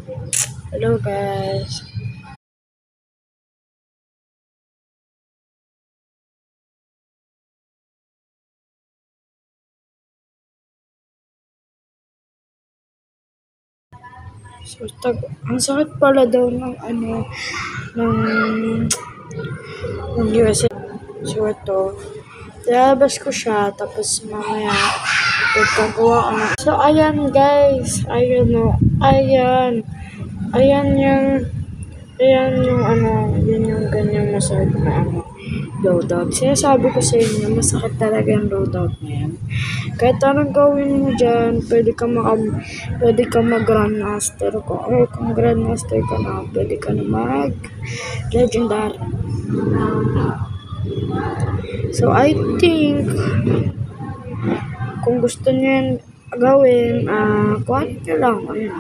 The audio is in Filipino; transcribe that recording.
Hello guys. So, ang sakit pala daw ng ng, ng USA. So, ito, lalabas ko siya, tapos mamaya, pagkagawa ko na. So, ayan guys, ayan o, ayan yun yung ganyang masakit na loadout. Sinasabi ko sa inyo, masakit talaga yung loadout na yan. Kahit anong gawin mo dyan, pwede ka mag-grandmaster ko. Or kung grandmaster ka na, pwede ka na mag-legendary. So, I think, kung gusto niyo yan gawin, kuhanin nyo lang. Ayun.